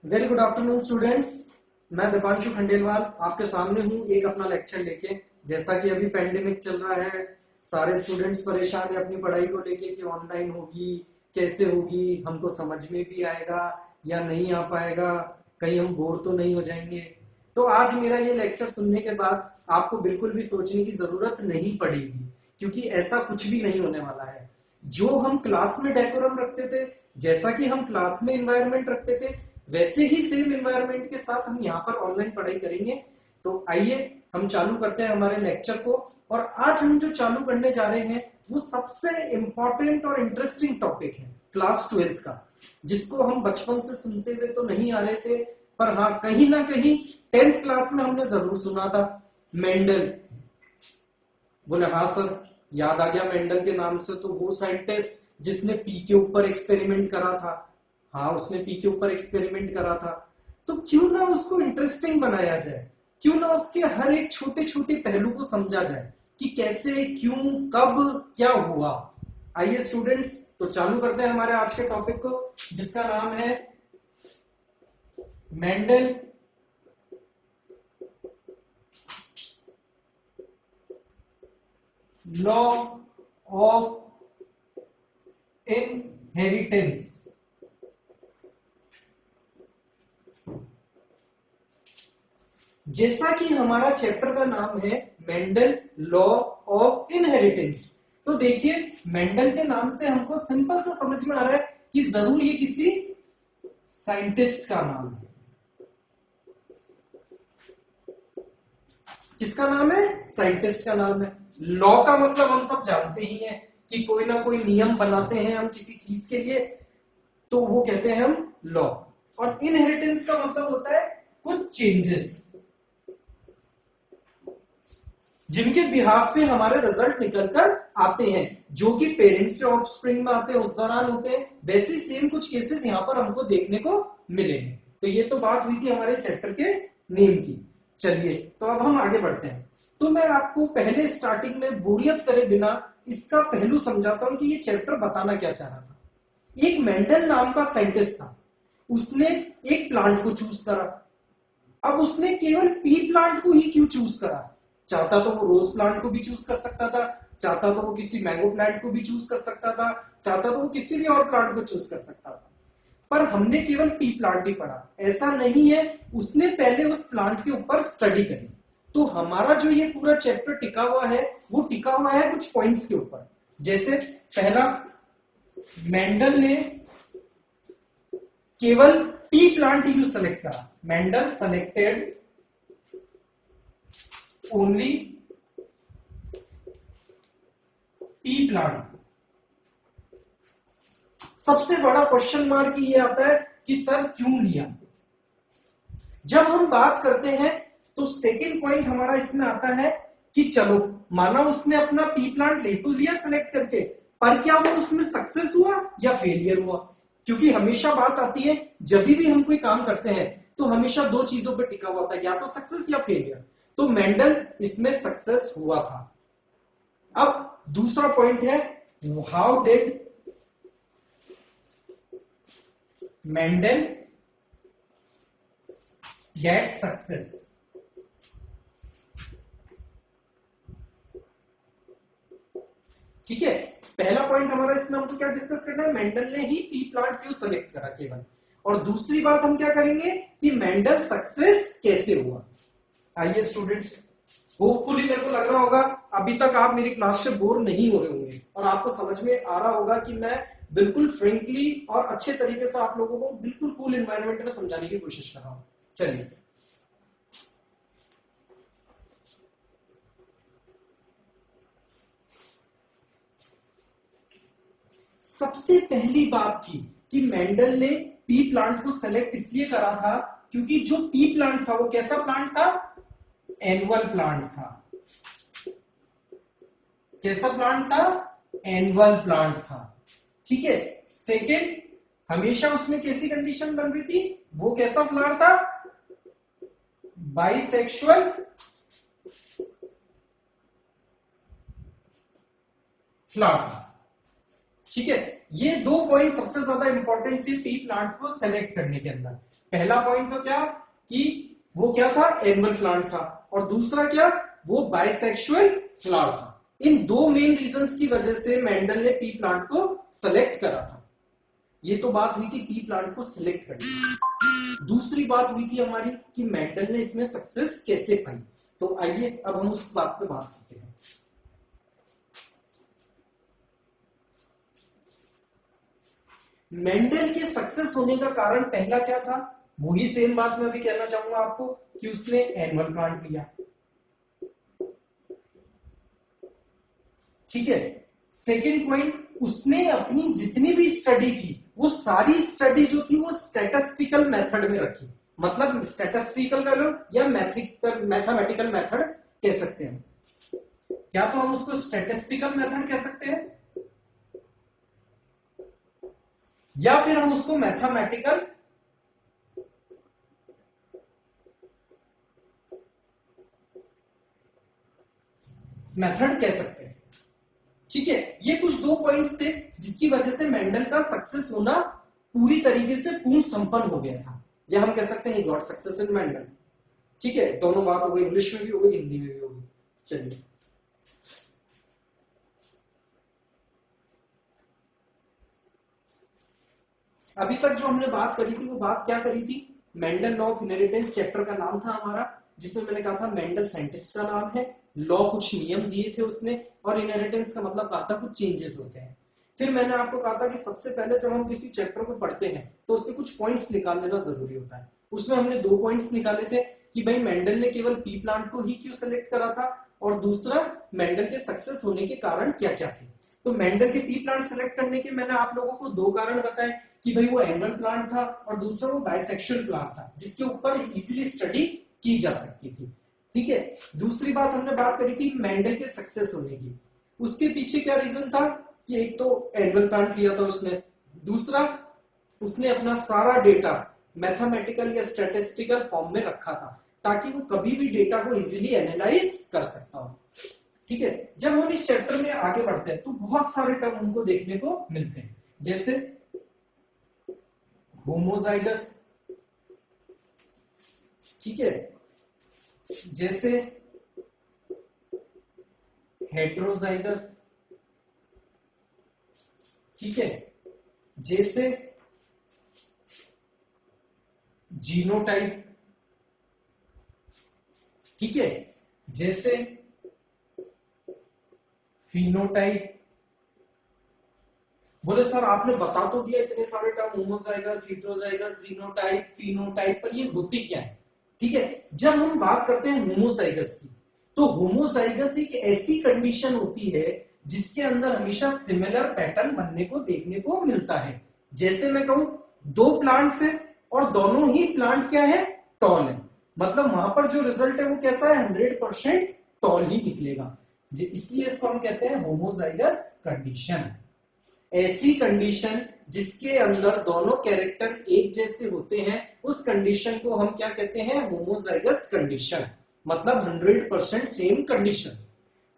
Very good afternoon students. मैं दीपांशु खंडेलवाल आपके सामने हूँ एक अपना लेक्चर लेके। जैसा कि अभी पेंडेमिक चल रहा है, सारे स्टूडेंट्स परेशान है अपनी पढ़ाई को लेके कि ऑनलाइन होगी कैसे होगी, हमको समझ में भी आएगा या नहीं आ पाएगा, कहीं हम बोर तो नहीं हो जाएंगे। तो आज मेरा ये लेक्चर सुनने के बाद आपको बिल्कुल भी सोचने की जरूरत नहीं पड़ेगी, क्योंकि ऐसा कुछ भी नहीं होने वाला है। जो हम क्लास में डेकोरम रखते थे, जैसा कि हम क्लास में एनवायरनमेंट रखते थे, वैसे ही सेम एनवायरनमेंट के साथ हम यहाँ पर ऑनलाइन पढ़ाई करेंगे। तो आइए हम चालू करते हैं हमारे लेक्चर को। और आज हम जो चालू करने जा रहे हैं वो सबसे इंपॉर्टेंट और इंटरेस्टिंग टॉपिक है क्लास 12th का, जिसको हम बचपन से सुनते हुए तो नहीं आ रहे थे, पर हाँ कहीं ना कहीं 10th क्लास में हमने जरूर सुना था। मेंडल। बोले हाँ सर, याद आ गया मेंडल के नाम से, तो वो साइंटिस्ट जिसने पी के ऊपर एक्सपेरिमेंट करा था। हाँ, उसने पी के ऊपर एक्सपेरिमेंट करा था। तो क्यों ना उसको इंटरेस्टिंग बनाया जाए, क्यों ना उसके हर एक छोटे छोटे पहलू को समझा जाए कि कैसे, क्यों, कब, क्या हुआ। आइए स्टूडेंट्स, तो चालू करते हैं हमारे आज के टॉपिक को, जिसका नाम है मेंडल लॉ ऑफ इनहेरिटेंस। जैसा कि हमारा चैप्टर का नाम है मेंडल लॉ ऑफ इनहेरिटेंस, तो देखिए मेंडल के नाम से हमको सिंपल से समझ में आ रहा है कि जरूर ये किसी साइंटिस्ट का नाम है। किसका नाम है? साइंटिस्ट का नाम है। लॉ का मतलब हम सब जानते ही हैं कि कोई ना कोई नियम बनाते हैं हम किसी चीज के लिए, तो वो कहते हैं हम लॉ। और इनहेरिटेंस का मतलब होता है कुछ चेंजेस जिनके बिहाफ पे हमारे रिजल्ट निकल कर आते हैं, जो कि पेरेंट्स से ऑफस्प्रिंग में आते हैं उस दौरान होते हैं। वैसे सेम कुछ केसेस यहां पर हमको देखने को मिलेंगे। तो ये तो बात हुई थी हमारे चैप्टर के नेम की। चलिए तो अब हम आगे बढ़ते हैं। तो मैं आपको पहले स्टार्टिंग में बोरियत करे बिना इसका पहलू समझाता हूं कि ये चैप्टर बताना क्या चाह रहा था। एक मेंडल नाम का साइंटिस्ट था, उसने एक प्लांट को चूज करा। अब उसने केवल पी प्लांट को ही क्यों चूज करा? चाहता तो वो रोज प्लांट को भी चूज कर सकता था, चाहता तो वो किसी मैंगो प्लांट को भी चूज कर सकता था, चाहता तो वो किसी भी और प्लांट को चूज कर सकता था। पर हमने केवल पी प्लांट ही पढ़ा, ऐसा नहीं है। उसने पहले उस प्लांट के ऊपर स्टडी करी। तो हमारा जो ये पूरा चैप्टर टिका हुआ है वो टिका हुआ है कुछ पॉइंट्स के ऊपर। जैसे पहला, मेंडल ने केवल पी प्लांट ही क्यों सेलेक्ट करा? Mendel selected only P plant. सबसे बड़ा क्वेश्चन मार्क ये आता है कि सर क्यों लिया? जब हम बात करते हैं तो सेकंड पॉइंट हमारा इसमें आता है कि चलो माना उसने अपना पी प्लांट ले तो लिया सेलेक्ट करके, पर क्या वो उसमें सक्सेस हुआ या फेलियर हुआ? क्योंकि हमेशा बात आती है जब भी हम कोई काम करते हैं तो हमेशा दो चीजों पर टिका हुआ होता है, या तो सक्सेस या फेलियर। तो मेंडल इसमें सक्सेस हुआ था। अब दूसरा पॉइंट है, how did Mendel get success? ठीक है, पहला पॉइंट हमारा इसमें हमको क्या डिस्कस करना है, मेंडल ने ही पी प्लांट क्यों सेलेक्ट करा केवल। और दूसरी बात हम क्या करेंगे कि मेंडल सक्सेस कैसे हुआ। आइए स्टूडेंट्स, होपफुली मेरे को लग रहा होगा अभी तक आप मेरी क्लास से बोर नहीं हो रहे होंगे और आपको समझ में आ रहा होगा कि मैं बिल्कुल फ्रेंकली और अच्छे तरीके से आप लोगों को बिल्कुल कूल एनवायरनमेंट में समझाने की कोशिश कर रहा हूं। चलिए, सबसे पहली बात थी कि मेंडल ने पी प्लांट को सेलेक्ट इसलिए करा था क्योंकि जो पी प्लांट था वो कैसा प्लांट था? एनुअल प्लांट था। कैसा प्लांट था? एनुअल प्लांट था। ठीक है। सेकेंड, हमेशा उसमें कैसी कंडीशन बन रही थी? वो कैसा फ्लावर था? बाइसेक्सुअल फ्लावर था। ठीक है, ये 2 पॉइंट सबसे ज्यादा इंपॉर्टेंट थे पी प्लांट को सेलेक्ट करने के अंदर। पहला पॉइंट तो क्या कि वो क्या था, एनुअल प्लांट था, और दूसरा क्या, वो बाइसेक्सुअल फ्लावर था। इन 2 मेन रीजंस की वजह से मेंडल ने पी प्लांट को सेलेक्ट करा था। ये तो बात हुई थी पी प्लांट को सिलेक्ट करनी। दूसरी बात हुई थी हमारी कि मेंडल ने इसमें सक्सेस कैसे पाई। तो आइए अब हम उस बात पे बात करते हैं। मेंडल के सक्सेस होने का कारण पहला क्या था, वही सेम बात मैं अभी कहना चाहूंगा आपको कि उसने एनुअल प्लांट लिया। ठीक है, सेकेंड पॉइंट, उसने अपनी जितनी भी स्टडी की वो सारी स्टडी जो थी वो स्टैटिस्टिकल मेथड में रखी। मतलब स्टैटिस्टिकल कर लो या मैथमेटिकल मेथड कह सकते हैं, या तो हम उसको स्टैटिस्टिकल मेथड कह सकते हैं या फिर हम उसको मैथमेटिकल मेथड कह सकते हैं। ठीक है, ये कुछ 2 पॉइंट्स थे जिसकी वजह से मेंडल का सक्सेस होना पूरी तरीके से पूर्ण संपन्न हो गया था, या हम कह सकते हैं गॉट सक्सेस इन मेंडल। ठीक है, दोनों बात हो गई, इंग्लिश में भी हो गई, हिंदी में भी हो गई। चलिए, अभी तक जो हमने बात करी थी वो बात क्या करी थी, Mendel law of inheritance chapter का नाम था हमारा, जिसमें मैंने कहा था मेंडल साइंटिस्ट का नाम है, लॉ कुछ नियम दिए थे उसने, और इनहेरिटेंस का मतलब कहा था कुछ चेंजेस होते हैं। फिर मैंने आपको कहा था कि सबसे पहले जब हम किसी चैप्टर को पढ़ते हैं तो उसके कुछ पॉइंट्स निकाल लेना जरूरी होता है। उसमें हमने 2 पॉइंट्स निकाले थे कि भाई मेंडल ने केवल पी प्लांट को ही क्यों सेलेक्ट करा था, और दूसरा मेंडल के सक्सेस होने के कारण क्या क्या थे। तो मेंडल के पी प्लांट सेलेक्ट करने के मैंने आप लोगों को 2 कारण बताए कि भाई वो एनुअल प्लांट था और दूसरा वो बाइसेक्सुअल प्लांट था जिसके ऊपर इजीली स्टडी की जा सकती थी। ठीक है, दूसरी बात हमने बात करी थी मेंडल के सक्सेस होने की। उसके पीछे क्या रीजन था कि एक तो एनुअल प्लांट लिया था उसने, दूसरा उसने अपना सारा डेटा मैथमेटिकल या स्टैटिस्टिकल फॉर्म में रखा था ताकि वो कभी भी डेटा को इजीली एनालाइज कर सकता हो। ठीक है, जब हम इस चैप्टर में आगे बढ़ते हैं तो बहुत सारे टर्म हमको देखने को मिलते हैं, जैसे होमोजाइगस, ठीक है, जैसे हेट्रोजाइगस, ठीक है, जैसे जीनोटाइप, ठीक है, जैसे फिनोटाइप। बोले सर आपने बता तो दिया इतने सारे term, homozygous, heterozygous, genotype, phenotype, पर ये होती क्या है। ठीक है, जब हम बात करते हैं होमोजाइगस की, तो होमोजाइगस एक ऐसी कंडीशन होती है जिसके अंदर हमेशा सिमिलर पैटर्न बनने को देखने को मिलता है। जैसे मैं कहूं 2 प्लांट्स है और दोनों ही प्लांट क्या है, टॉल है, मतलब वहां पर जो रिजल्ट है वो कैसा है, 100% टॉल ही निकलेगा, इसलिए इसको हम कहते हैं होमोजाइगस कंडीशन। ऐसी कंडीशन जिसके अंदर दोनों कैरेक्टर एक जैसे होते हैं उस कंडीशन को हम क्या कहते हैं, होमोजाइगस कंडीशन, मतलब 100% सेम कंडीशन।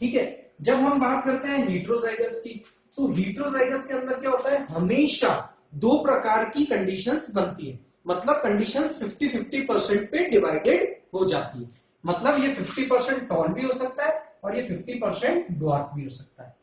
ठीक है, जब हम बात करते हैं हेट्रोजाइगस की, तो हेट्रोजाइगस के अंदर क्या होता है, हमेशा 2 प्रकार की कंडीशंस बनती है, मतलब कंडीशंस 50-50% पे डिवाइडेड हो जाती है, मतलब ये 50% टॉल भी हो सकता है और ये 50% ड्वार्फ भी हो सकता है।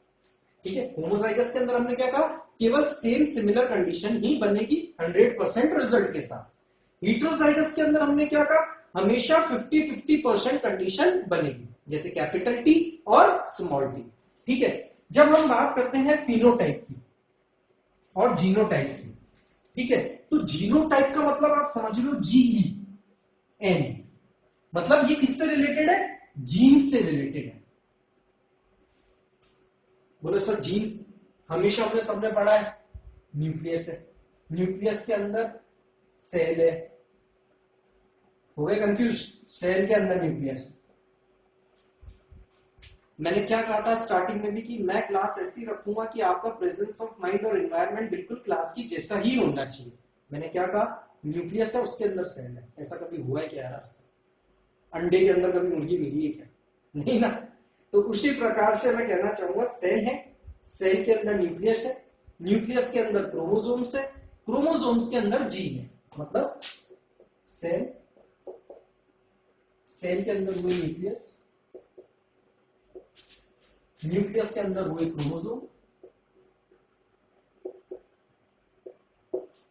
ठीक है, होमोजाइगस के अंदर हमने क्या कहा, केवल सेम सिमिलर कंडीशन ही बनेगी 100% रिजल्ट के साथ। हेट्रोजाइगस के अंदर हमने क्या कहा, हमेशा 50-50% कंडीशन बनेगी, जैसे कैपिटल टी और स्मॉल टी। ठीक है, जब हम बात करते हैं फिनोटाइप की और जीनोटाइप की, ठीक है, तो जीनोटाइप का मतलब आप समझ लो GEN, मतलब ये किससे रिलेटेड है, जीन से रिलेटेड है। बोले सर जीन हमेशा हमने सबने पढ़ा है, न्यूक्लियस है, न्यूक्लियस के अंदर सेल है, हो गए कंफ्यूज, सेल के अंदर न्यूक्लियस। मैंने क्या कहा था स्टार्टिंग में भी कि मैं क्लास ऐसी रखूंगा कि आपका प्रेजेंस ऑफ माइंड और एनवायरनमेंट बिल्कुल क्लास की जैसा ही होना चाहिए। मैंने क्या कहा, न्यूक्लियस है उसके अंदर सेल है, ऐसा कभी हुआ है क्या रास्ता, अंडे के अंदर कभी मुर्गी मिली है क्या, नहीं ना। तो उसी प्रकार से मैं कहना चाहूंगा सेल है, सेल के अंदर न्यूक्लियस है, न्यूक्लियस के अंदर क्रोमोसोम्स है, क्रोमोसोम्स के अंदर जीन है। मतलब सेल, सेल के अंदर हुए न्यूक्लियस, न्यूक्लियस के अंदर हुए क्रोमोसोम,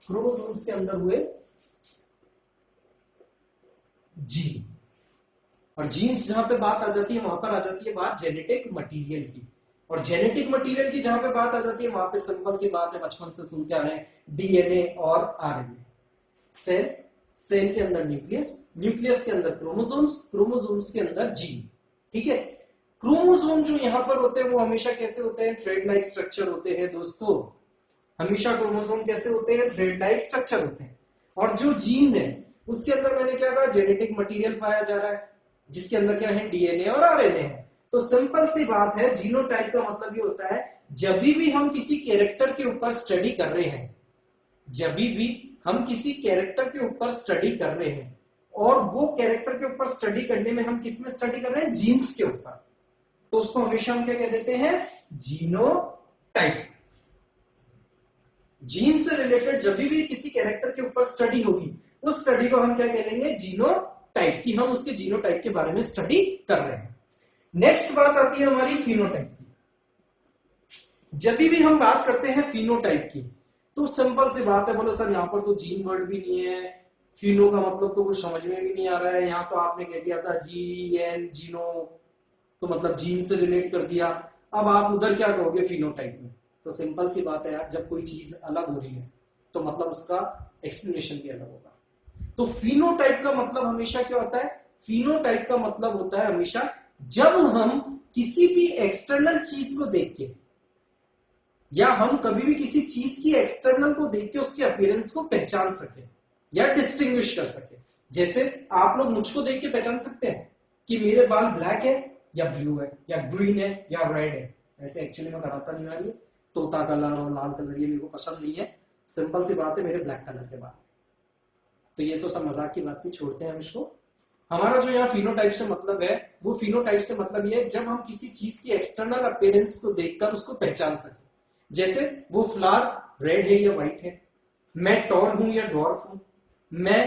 क्रोमोसोम्स के अंदर हुए जीन। और जीन्स जहां पे बात आ जाती है वहां पर आ जाती है बात जेनेटिक मटेरियल की। और जेनेटिक मटेरियल की जहां पे बात आ जाती है वहां पे सिंपल सी बात है, बचपन से सुनते आ रहे हैं, डीएनए और आरएनए। सेल, सेल के अंदर न्यूक्लियस, न्यूक्लियस के अंदर क्रोमोसोम्स, क्रोमोसोम्स के अंदर जीन। ठीक है। क्रोमोसोम जो यहां पर होते हैं वो हमेशा कैसे होते हैं? थ्रेड लाइक स्ट्रक्चर होते हैं दोस्तों। हमेशा क्रोमोसोम कैसे होते हैं? थ्रेड लाइक स्ट्रक्चर होते हैं। और जो जीन है उसके अंदर मैंने क्या कहा? जेनेटिक मटेरियल पाया जा रहा है, जिसके अंदर क्या है? डीएनए और आरएनए है। तो सिंपल सी बात है, जीनोटाइप का मतलब ये होता है जब भी हम किसी कैरेक्टर के ऊपर स्टडी कर रहे हैं, जब भी हम किसी कैरेक्टर के ऊपर स्टडी कर रहे हैं, और वो कैरेक्टर के ऊपर स्टडी करने में हम किस में स्टडी कर रहे हैं? जीन्स के ऊपर, तो उसको हमेशा हम क्या कह देते हैं? जीनोटाइप। जीन से रिलेटेड जब भी किसी कैरेक्टर के ऊपर स्टडी होगी, उस स्टडी को हम क्या कह लेंगे? जीनोटाइप। की हम उसके जीनोटाइप के बारे में स्टडी कर रहे हैं। नेक्स्ट बात आती है हमारी फिनोटाइप की। जब भी हम बात करते हैं फिनोटाइप की, तो सिंपल सी बात है, बोले सर यहाँ पर तो जीन वर्ड भी नहीं है, फिनो का मतलब तो कुछ समझ में भी नहीं आ रहा है, यहाँ तो आपने कह दिया था जीएन, जीनो, तो मतलब जीन से रिलेट कर दिया। अब आप उधर क्या कहोगे फिनोटाइप में? तो सिंपल सी बात है यार, जब कोई चीज अलग हो रही है तो मतलब उसका एक्सप्लेनेशन भी अलग होगा। तो फिनोटाइप का मतलब हमेशा क्या होता है? फिनोटाइप का मतलब होता है हमेशा जब हम किसी भी एक्सटर्नल चीज को देख के, या हम कभी भी किसी चीज की एक्सटर्नल को देख के उसके अपीयरेंस को पहचान सके या डिस्टिंग्विश कर सके। जैसे आप लोग मुझको देख के पहचान सकते हैं कि मेरे बाल ब्लैक है या ब्लू है या ग्रीन है या रेड है। ऐसे एक्चुअली मैं कराता नहीं आ रही, तोता कलर और लाल कलर ये मेरे को पसंद नहीं है। सिंपल सी बात है, मेरे ब्लैक कलर के बाल। तो ये तो सब मजाक की बात थी, छोड़ते हैं हम इसको। हमारा जो यहाँ फिनोटाइप से मतलब है, वो फिनोटाइप से मतलब ये है जब हम किसी चीज की एक्सटर्नल अपीयरेंस को देखकर उसको पहचान सके। जैसे वो फ्लावर रेड है या व्हाइट है, मैं टॉल हूं या डॉर्फ हूं, मैं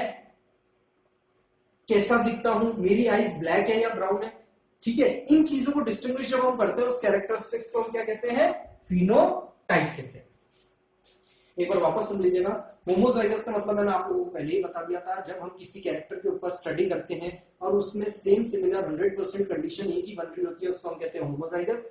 कैसा दिखता हूं, मेरी आईज ब्लैक है या ब्राउन है। ठीक है, इन चीजों को डिस्टिंग्विश जब हम करते हैं, उस कैरेक्टरिस्टिक्स को हम क्या कहते हैं? फिनोटाइप कहते हैं। एक बार वापस सुन लीजिएगा। होमोजाइगस का मतलब मैंने आप लोगों को पहले ही बता दिया था, जब हम किसी कैरेक्टर के ऊपर स्टडी करते हैं और उसमें सेम सिमिलर 100% कंडीशन एक ही बन रही होती है, उसको हम कहते हैं होमोजाइगस।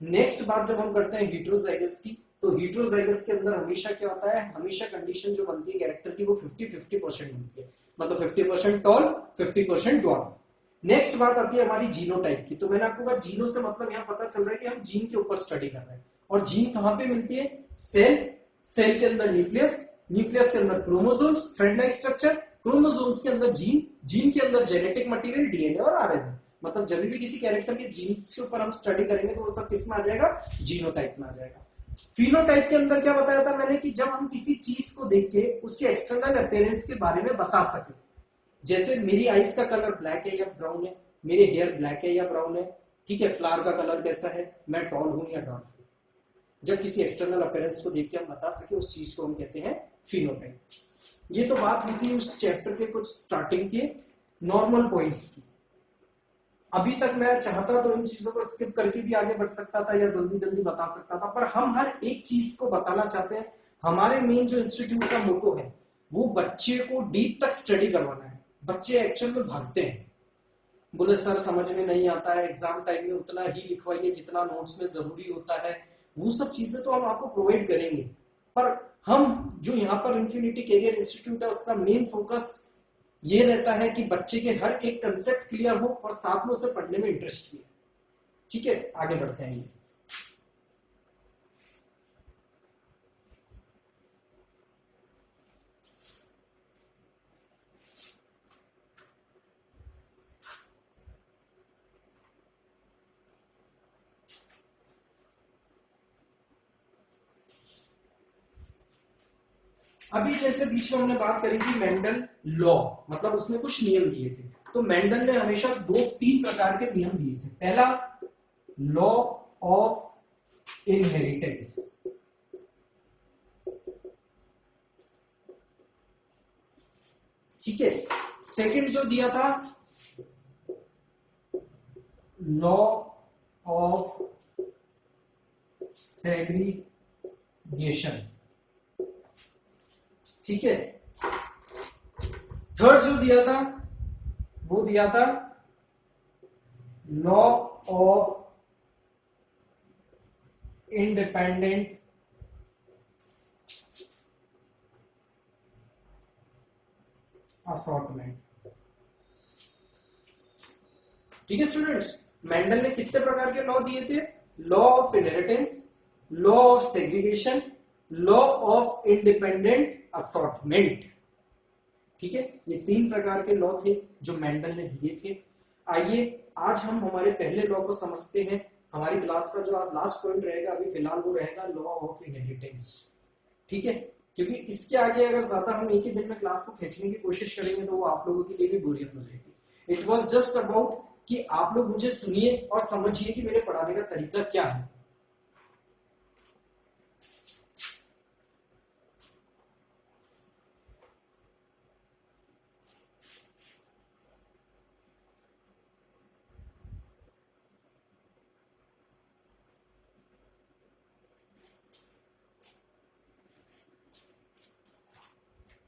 नेक्स्ट बात जब हम करते हैं हीट्रोजाइगस की, तो हीट्रोजाइगस के अंदर हमेशा क्या होता है? हमेशा कंडीशन जो बनती है कैरेक्टर की वो 50-50% बनती है, मतलब 50% टॉल 50% डॉर्फ। नेक्स्ट बात आती है हमारी जीनोटाइप की। तो मैंने आपको कहा जीनो से मतलब यहाँ पता चल रहा है कि हम जीन के ऊपर स्टडी कर रहे हैं। और जीन कहां पे मिलती है? सेल, सेल के अंदर न्यूक्लियस, न्यूक्लियस के अंदर chromosomes, thread like structure, chromosomes के अंदर जीन, जीन के अंदर जेनेटिक मटेरियल डीएनए और आरएनए। मतलब जब भी किसी कैरेक्टर के जीन के ऊपर हम स्टडी करेंगे तो वो सब किस में आ जाएगा? जीनोटाइप में आ जाएगा। फिनोटाइप के अंदर क्या बताया था मैंने कि जब हम किसी चीज को देख के उसके एक्सटर्नल अपीयरेंस के बारे में बता सके। जैसे मेरी आईज का कलर ब्लैक है या ब्राउन है, मेरे हेयर ब्लैक है या ब्राउन है, ठीक है, फ्लावर का कलर कैसा है, मैं टॉल हूं या डॉर्फ हूं। जब किसी एक्सटर्नल अपीयरेंस को देख के हम बता सके उस चीज को हम कहते हैं फिनोटाइप। ये तो बात हुई थी उस चैप्टर के कुछ स्टार्टिंग के नॉर्मल पॉइंट्स की। अभी तक मैं चाहता तो इन चीजों को स्किप करके भी आगे बढ़ सकता था या जल्दी जल्दी बता सकता था, पर हम हर एक चीज को बताना चाहते हैं। हमारे मेन जो इंस्टीट्यूट का मोटो है वो बच्चे को डीप तक स्टडी करवाना है। बच्चे एक्चुअल में भागते हैं, बोले सर समझ में नहीं आता है, एग्जाम टाइम में उतना ही लिखवाइए जितना नोट्स में जरूरी होता है। वो सब चीजें तो हम आपको प्रोवाइड करेंगे, पर हम जो यहाँ पर इन्फिनिटी कैरियर इंस्टीट्यूट है उसका मेन फोकस ये रहता है कि बच्चे के हर एक कंसेप्ट क्लियर हो और साथ में उसे पढ़ने में इंटरेस्ट भी है। ठीक है, आगे बढ़ते हैं। अभी जैसे बीच में हमने बात करी थी मेंडल लॉ, मतलब उसने कुछ नियम दिए थे। तो मेंडल ने हमेशा 2-3 प्रकार के नियम दिए थे। पहला लॉ ऑफ इनहेरिटेंस, ठीक है। सेकंड जो दिया था लॉ ऑफ सेग्रीगेशन, ठीक है। थर्ड जो दिया था वो दिया था लॉ ऑफ इंडिपेंडेंट असॉर्टमेंट, ठीक है स्टूडेंट्स। मेंडल ने कितने प्रकार के लॉ दिए थे? Law of inheritance, law of segregation, law of independent assortment, ठीक है। ये 3 प्रकार के लॉ थे जो मेंडल ने दिए थे। आइए आज हम हमारे पहले लॉ को समझते हैं। हमारी क्लास का जो आज लास्ट पॉइंट रहेगा अभी फिलहाल वो रहेगा लॉ ऑफ इनहेरिटेंस, ठीक है। क्योंकि इसके आगे अगर ज्यादा हम एक ही दिन में क्लास को खींचने की कोशिश करेंगे तो वो आप लोगों के लिए भी बोरियत हो जाएगी। इट वॉज जस्ट अबाउट कि आप लोग मुझे सुनिए और समझिए कि मेरे पढ़ाने का तरीका क्या है।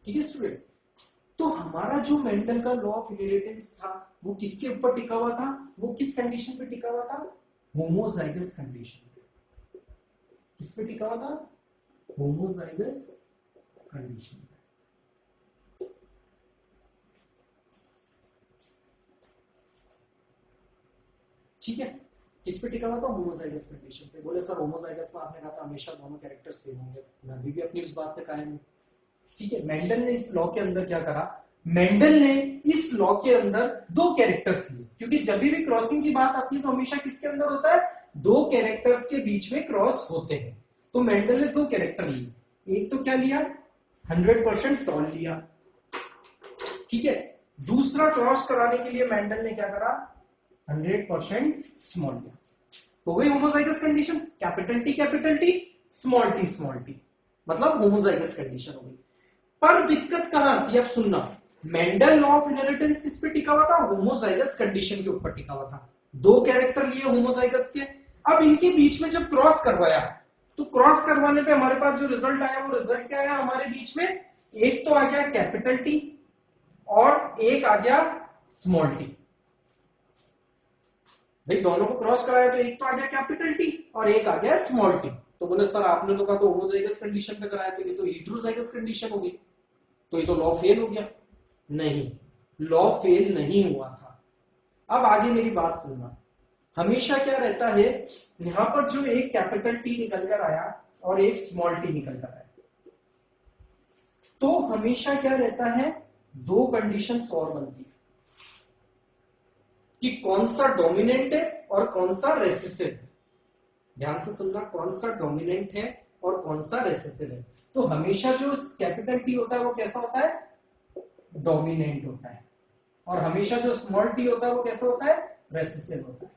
ठीक है स्टूडेंट, तो हमारा जो मेंडल का लॉ ऑफ इनहेरिटेंस था वो किसके ऊपर टिका हुआ था? वो किस कंडीशन पे टिका हुआ था? होमोजाइगस कंडीशन पे। किस पे टिका हुआ था? होमोजाइगस कंडीशन पे, ठीक है। किस पे टिका हुआ था? होमोजाइगस कंडीशन पे। बोले सर होमोजाइगस में आपने कहा था हमेशा दोनों कैरेक्टर सेम होंगे, मैं अभी भी अपनी उस बात पे कायम हूं, ठीक है। मेंडल ने इस लॉ के अंदर क्या करा? मेंडल ने इस लॉ के अंदर 2 कैरेक्टर्स लिए, क्योंकि जब भी क्रॉसिंग की बात आती है तो हमेशा किसके अंदर होता है? 2 कैरेक्टर्स के बीच में क्रॉस होते हैं। तो मेंडल ने 2 कैरेक्टर लिए। एक तो क्या लिया? 100% टॉल लिया, ठीक है। दूसरा क्रॉस कराने के लिए मेंडल ने क्या करा? 100% स्मॉल लिया। हो गई homozygous condition. Capital T small T, मतलब होमोजाइगस कंडीशन हो गई। पर दिक्कत कहां आती है? अब सुनना, मेंडल लॉ ऑफ इनहेरिटेंस किस पे टिका हुआ था? होमोजाइगस कंडीशन के ऊपर टिका हुआ था। 2 कैरेक्टर लिए होमोजाइगस के। अब इनके बीच में जब क्रॉस करवाया तो क्रॉस करवाने पे हमारे पास जो रिजल्ट आया वो रिजल्ट क्या आया हमारे बीच में? एक तो आ गया कैपिटल टी और एक आ गया स्मॉल टी। भाई दोनों को क्रॉस कराया तो एक तो आ गया कैपिटल टी और एक आ गया स्मॉल टी। तो बोले सर आपने तो कहा तो होमोजाइगस कंडीशन पे कराया, तो ये तो हेटेरोजाइगस कंडीशन हो गई, तो ये तो लॉ फेल हो गया। नहीं, लॉ फेल नहीं हुआ था। अब आगे मेरी बात सुनना। हमेशा क्या रहता है, यहां पर जो एक कैपिटल टी निकल कर आया और एक स्मॉल टी निकल कर आया, तो हमेशा क्या रहता है? 2 कंडीशंस और बनती है कि कौन सा डोमिनेंट है और कौन सा रेसेसिव है। ध्यान से सुनना, कौन सा डोमिनेंट है और कौन सा रेसेसिव है। तो हमेशा जो कैपिटल टी होता है वो कैसा होता है? डोमिनेंट होता है। और हमेशा जो स्मॉल टी होता है वो कैसा होता है? रेसेसिव होता है।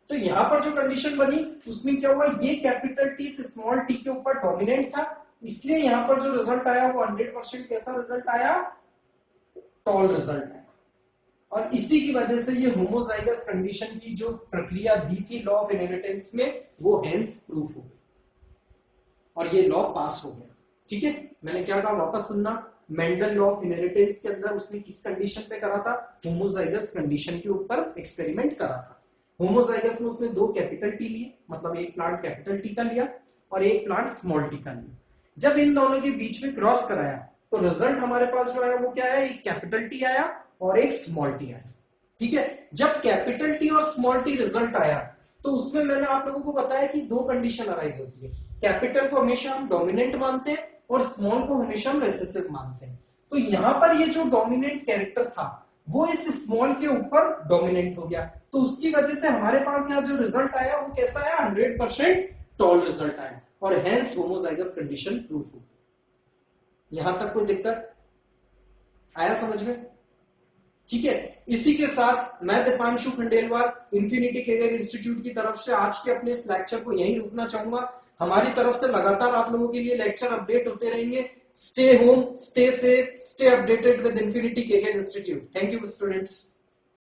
तो यहां पर जो कंडीशन बनी उसमें क्या हुआ? ये कैपिटल टी से स्मॉल टी के ऊपर डोमिनेंट था, इसलिए यहां पर जो रिजल्ट आया वो 100% कैसा रिजल्ट आया? टॉल रिजल्ट आया। और इसी की वजह से ये होमोजाइगस कंडीशन की जो प्रक्रिया दी थी लॉ ऑफ इनहेरिटेंस में वो हेंस प्रूफ हो गई और ये लॉ पास हो गया, ठीक है। मैंने क्या कहा? वापस सुनना। मेंडल लॉ ऑफ इनहेरिटेंस के अंदर उसने किस कंडीशन पे करा था? होमोजाइगस कंडीशन के ऊपर एक्सपेरिमेंट करा था। होमोजाइगस में उसने 2 कैपिटल टी लिए, मतलब एक प्लांट कैपिटल टी का लिया और एक प्लांट स्मॉल टी का लिया। जब इन दोनों के बीच में क्रॉस कराया तो रिजल्ट हमारे पास जो आया वो क्या है? एक कैपिटल टी आया और एक स्मॉल टी आया, ठीक है। जब कैपिटल टी और स्मॉल टी रिजल्ट आया तो उसमें मैंने आप लोगों को बताया कि 2 कंडीशन अराइज होती है। कैपिटल को हमेशा हम डोमिनेंट मानते हैं और स्मॉल को हमेशा हम रेसेसिव मानते हैं। तो यहां पर ये जो डोमिनेंट कैरेक्टर था वो इस स्मॉल के ऊपर डोमिनेंट हो गया, तो उसकी वजह से हमारे पास यहाँ जो रिजल्ट आया वो कैसा आया? 100% टॉल रिजल्ट आया और हेंस होमोजाइगस कंडीशन प्रूफ हो। यहां तक कोई दिक्कत आया समझ में? ठीक है। इसी के साथ मैं Deepanshu Khandelwal infinity career institute की तरफ से आज के अपने इस लेक्चर को यहीं रुकना चाहूंगा। हमारी तरफ से लगातार आप लोगों के लिए लेक्चर अपडेट होते रहेंगे। Stay home, stay safe, stay updated with Infinity Career Institute. Thank you, students.